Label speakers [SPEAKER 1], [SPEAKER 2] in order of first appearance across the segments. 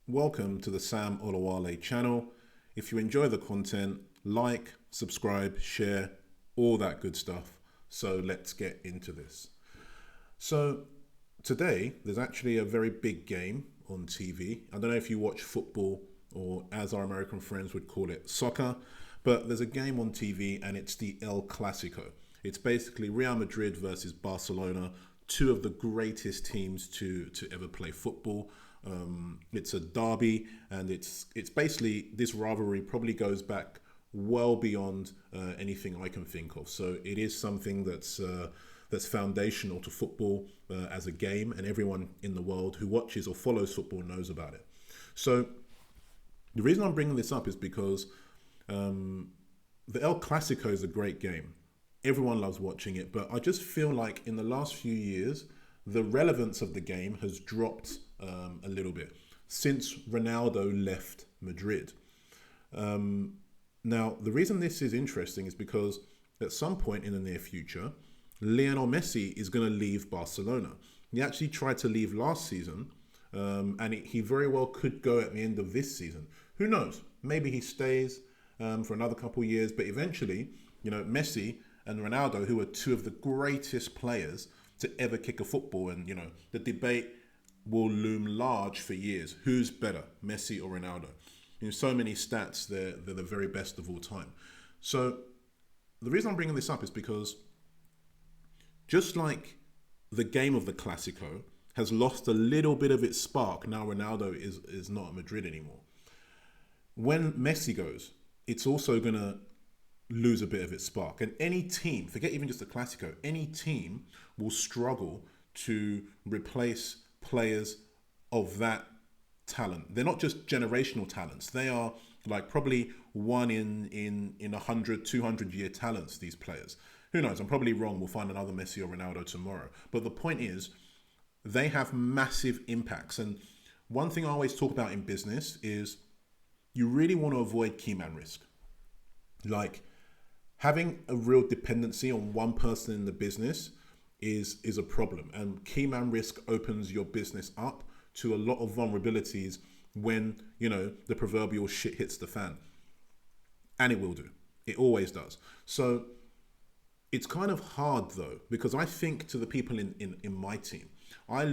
[SPEAKER 1] Welcome to the Sam Olawale channel. If you enjoy the content, like, subscribe, share, all that good stuff. So let's get into this. So today, there's actually a very big game on TV. I don't know if you watch football or, as our American friends would call it, soccer, but there's a game on TV and it's the El Clasico. It's basically Real Madrid versus Barcelona, two of the greatest teams to ever play football. It's a derby, and it's basically, this rivalry probably goes back well beyond anything I can think of. So it is something that's foundational to football as a game, and everyone in the world who watches or follows football knows about it. So the reason I'm bringing this up is because the El Clasico is a great game. Everyone loves watching it, but I just feel like in the last few years, the relevance of the game has dropped a little bit since Ronaldo left Madrid. Now, the reason this is interesting is because at some point in the near future, Lionel Messi is going to leave Barcelona. He actually tried to leave last season, and he very well could go at the end of this season. Who knows? Maybe he stays for another couple of years, but eventually, Messi and Ronaldo, who are two of the greatest players to ever kick a football, and the debate will loom large for years. Who's better, Messi or Ronaldo? So many stats, they're the very best of all time. So the reason I'm bringing this up is because just like the game of the Clasico has lost a little bit of its spark, now Ronaldo is not at Madrid anymore. When Messi goes, it's also going to lose a bit of its spark. And any team, forget even just the Clasico, any team will struggle to replace players of that talent. They're not just generational talents. They are like probably one in 100, 200 year talents, these players. Who knows? I'm probably wrong. We'll find another Messi or Ronaldo tomorrow. But the point is, they have massive impacts. And one thing I always talk about in business is you really want to avoid key man risk. Like, having a real dependency on one person in the business is a problem. And key man risk opens your business up to a lot of vulnerabilities when, the proverbial shit hits the fan. And it will do. It always does. So it's kind of hard though, because I think to the people in my team, I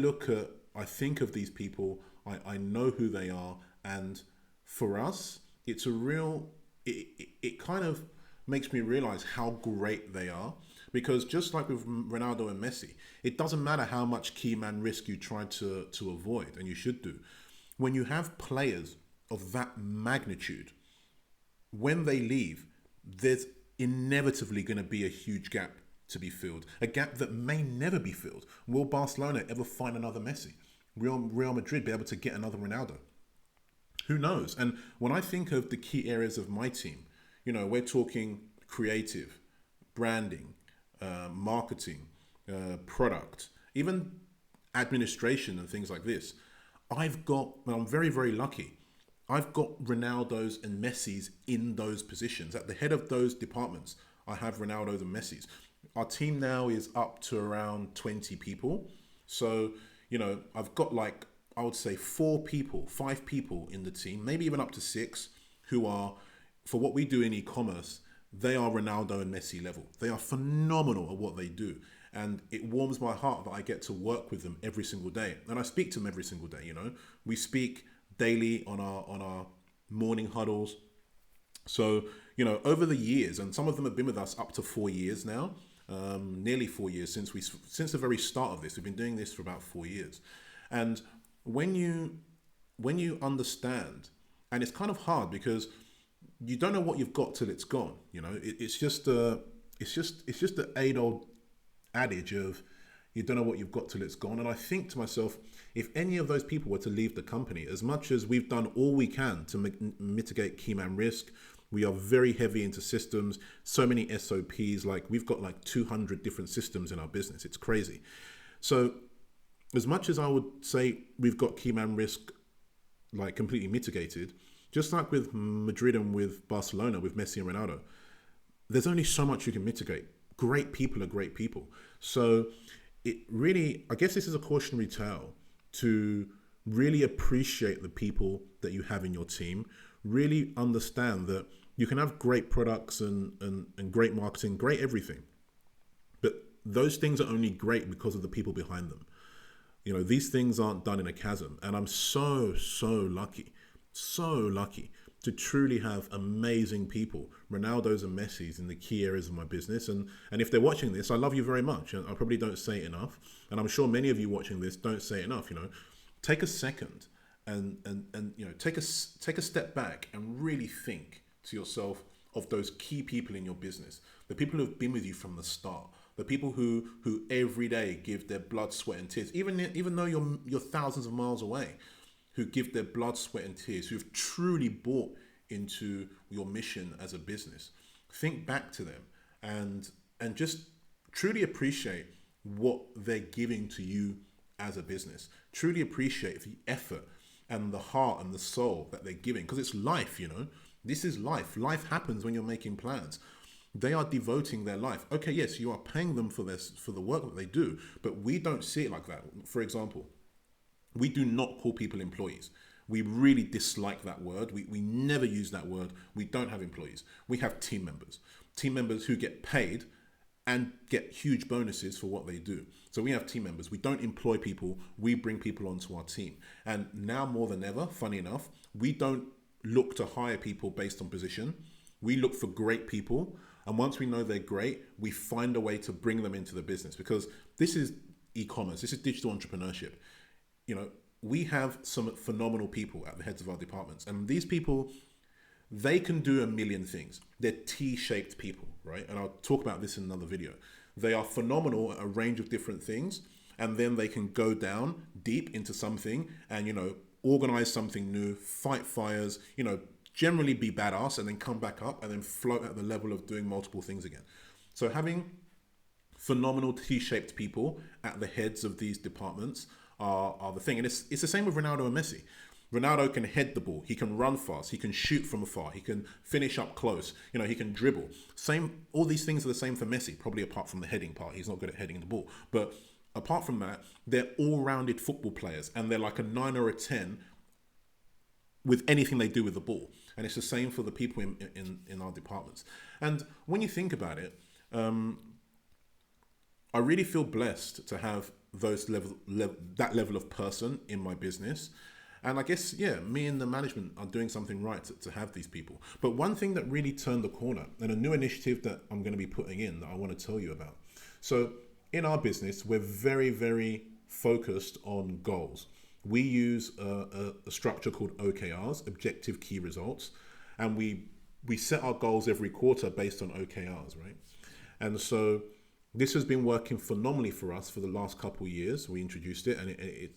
[SPEAKER 1] think of these people, I know who they are. And for us, it's a real, it kind of makes me realize how great they are, because just like with Ronaldo and Messi, it doesn't matter how much key man risk you try to avoid, and you should do. When you have players of that magnitude, when they leave, there's inevitably going to be a huge gap to be filled, a gap that may never be filled. Will Barcelona ever find another Messi? Real Madrid be able to get another Ronaldo? Who knows? And when I think of the key areas of my team, we're talking creative, branding, marketing, product, even administration and things like this. I'm very, very lucky. I've got Ronaldo's and Messi's in those positions. At the head of those departments, I have Ronaldo's and Messi's. Our team now is up to around 20 people. So, I've got I would say 5 people in the team, maybe even up to 6, who are, for what we do in e-commerce, they are Ronaldo and Messi level. They are phenomenal at what they do. And it warms my heart that I get to work with them every single day. And I speak to them every single day, We speak daily on our morning huddles. So, over the years, and some of them have been with us up to 4 years now, nearly 4 years since the very start of this. We've been doing this for about 4 years. And when you understand, and it's kind of hard because you don't know what you've got till it's gone. It's just the age old adage of you don't know what you've got till it's gone. And I think to myself, if any of those people were to leave the company, as much as we've done all we can to mitigate key man risk, we are very heavy into systems, so many SOPs, we've got 200 different systems in our business. It's crazy. So as much as I would say we've got key man risk completely mitigated, just like with Madrid and with Barcelona, with Messi and Ronaldo, there's only so much you can mitigate. Great people are great people. So it really, I guess this is a cautionary tale to Really appreciate the people that you have in your team. Really understand that you can have great products and great marketing, great everything. But those things are only great because of the people behind them. These things aren't done in a chasm. And I'm so, so lucky to truly have amazing people, Ronaldo's and Messi's, in the key areas of my business. And if they're watching this, I love you very much. And I probably don't say it enough. And I'm sure many of you watching this don't say it enough. Take a second and take a step back and really think to yourself of those key people in your business, the people who have been with you from the start, the people who every day give their blood, sweat, and tears, even though you're thousands of miles away, who give their blood, sweat, and tears, who've truly bought into your mission as a business. Think back to them and just truly appreciate what they're giving to you as a business. Truly appreciate the effort and the heart and the soul that they're giving, because it's life. This is life. Life happens when you're making plans. They are devoting their life. Okay, yes, you are paying them for the work that they do, but we don't see it like that. For example, we do not call people employees. We really dislike that word. We never use that word. We don't have employees. We have team members. Team members who get paid and get huge bonuses for what they do. So we have team members. We don't employ people. We bring people onto our team. And now more than ever, funny enough, we don't look to hire people based on position. We look for great people. And once we know they're great, we find a way to bring them into the business, because this is e-commerce. This is digital entrepreneurship. We have some phenomenal people at the heads of our departments, and these people, they can do a million things. They're T-shaped people, right? And I'll talk about this in another video. They are phenomenal at a range of different things, and then they can go down deep into something and, organize something new, fight fires, generally be badass, and then come back up and then float at the level of doing multiple things again. So having phenomenal T-shaped people at the heads of these departments are the thing. And it's the same with Ronaldo and Messi. Ronaldo can head the ball. He can run fast. He can shoot from afar. He can finish up close. He can dribble. All these things are the same for Messi, probably apart from the heading part. He's not good at heading the ball. But apart from that, they're all-rounded football players, and they're like a 9 or a 10 with anything they do with the ball. And it's the same for the people in our departments. And when you think about it, I really feel blessed to have that level of person in my business. And I guess, me and the management are doing something right to have these people. But one thing that really turned the corner, and a new initiative that I'm going to be putting in that I want to tell you about. So in our business, we're very, very focused on goals. We use a structure called OKRs, Objective Key Results, and we set our goals every quarter based on OKRs, right? And so this has been working phenomenally for us for the last couple of years. We introduced it, and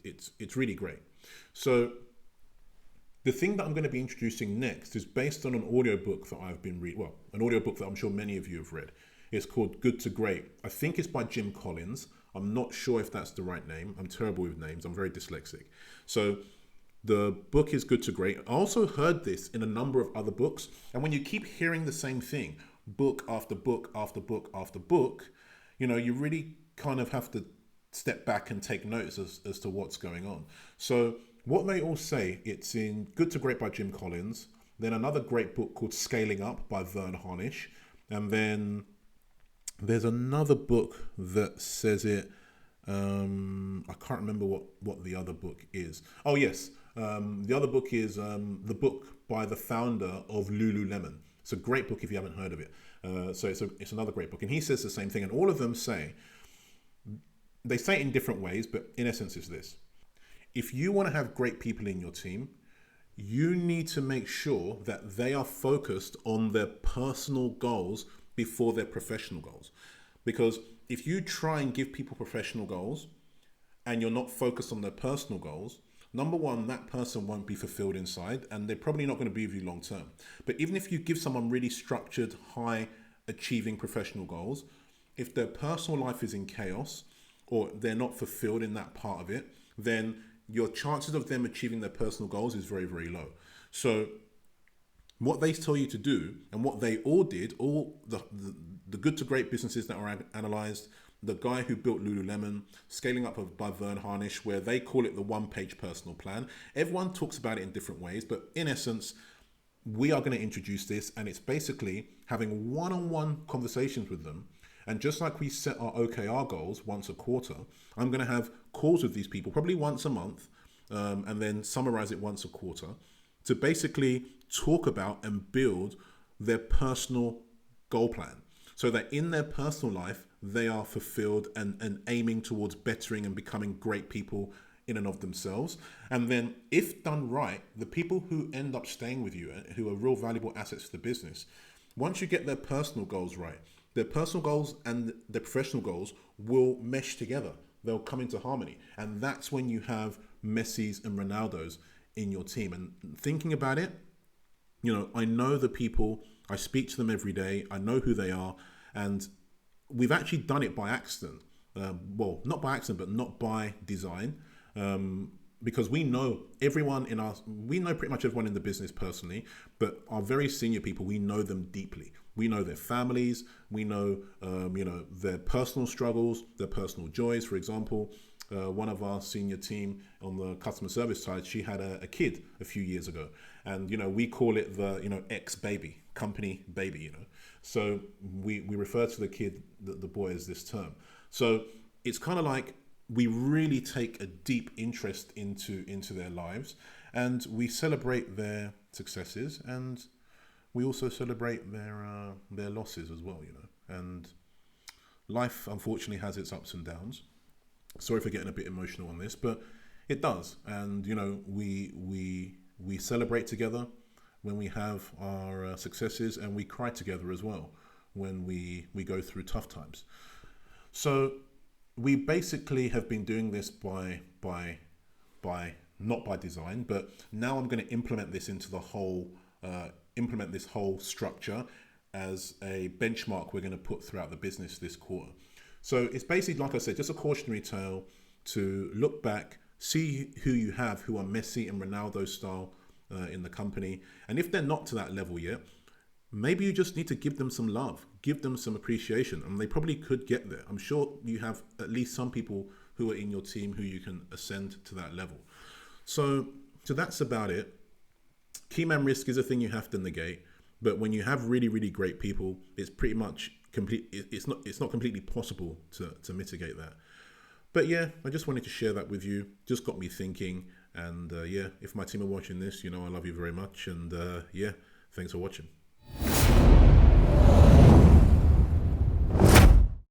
[SPEAKER 1] it's really great. So the thing that I'm going to be introducing next is based on an audiobook that I've been reading. An audiobook that I'm sure many of you have read. It's called Good to Great. I think it's by Jim Collins. I'm not sure if that's the right name. I'm terrible with names. I'm very dyslexic. So the book is Good to Great. I also heard this in a number of other books. And when you keep hearing the same thing, book after book after book after book, you really kind of have to step back and take notice as to what's going on. So what they all say, it's in Good to Great by Jim Collins, then another great book called Scaling Up by Vern Harnish, and then there's another book that says it. I can't remember what the other book is. Oh yes, the other book is the book by the founder of Lululemon. It's a great book if you haven't heard of it. So it's another great book, and he says the same thing. And all of them they say it in different ways, but in essence, it's this: if you want to have great people in your team, you need to make sure that they are focused on their personal goals before their professional goals. Because if you try and give people professional goals and you're not focused on their personal goals, number one, that person won't be fulfilled inside, and they're probably not going to be with you long term. But even if you give someone really structured, high achieving professional goals, if their personal life is in chaos or they're not fulfilled in that part of it, then your chances of them achieving their personal goals is very, very low. So what they tell you to do, and what they all did, all the good to great businesses that were analyzed, the guy who built Lululemon, scaling up by Vern Harnish, where they call it the one-page personal plan. Everyone talks about it in different ways, but in essence, we are going to introduce this, and it's basically having one-on-one conversations with them. And just like we set our OKR goals once a quarter, I'm going to have calls with these people probably once a month, and then summarize it once a quarter to basically talk about and build their personal goal plan, so that in their personal life, they are fulfilled and aiming towards bettering and becoming great people in and of themselves. And then if done right, the people who end up staying with you, who are real valuable assets to the business, once you get their personal goals right, their personal goals and their professional goals will mesh together. They'll come into harmony. And that's when you have Messi's and Ronaldo's in your team. And thinking about it, I know the people, I speak to them every day, I know who they are, and we've actually done it by accident. Well, not by accident, but not by design, because we know we know pretty much everyone in the business personally, but our very senior people, we know them deeply. We know their families, we know, their personal struggles, their personal joys. For example, one of our senior team on the customer service side, she had a kid a few years ago, and we call it the ex-baby, company baby. So we refer to the kid, the boy, as this term. So it's kind of like we really take a deep interest into their lives, and we celebrate their successes, and we also celebrate their losses as well. And life unfortunately has its ups and downs. Sorry for getting a bit emotional on this, but it does. And we celebrate together when we have our successes, and we cry together as well when we go through tough times. So we basically have been doing this by not by design, but now I'm going to implement this into implement this whole structure as a benchmark we're going to put throughout the business this quarter. So it's basically, like I said, just a cautionary tale to look back, see who you have, who are Messi and Ronaldo style in the company. And if they're not to that level yet, maybe you just need to give them some love, give them some appreciation, and they probably could get there. I'm sure you have at least some people who are in your team who you can ascend to that level. So that's about it. Key man risk is a thing you have to negate, but when you have really, really great people, it's pretty much complete. It's not completely possible to mitigate that. But yeah, I just wanted to share that with you. Just got me thinking. And if my team are watching this, I love you very much. And thanks for watching.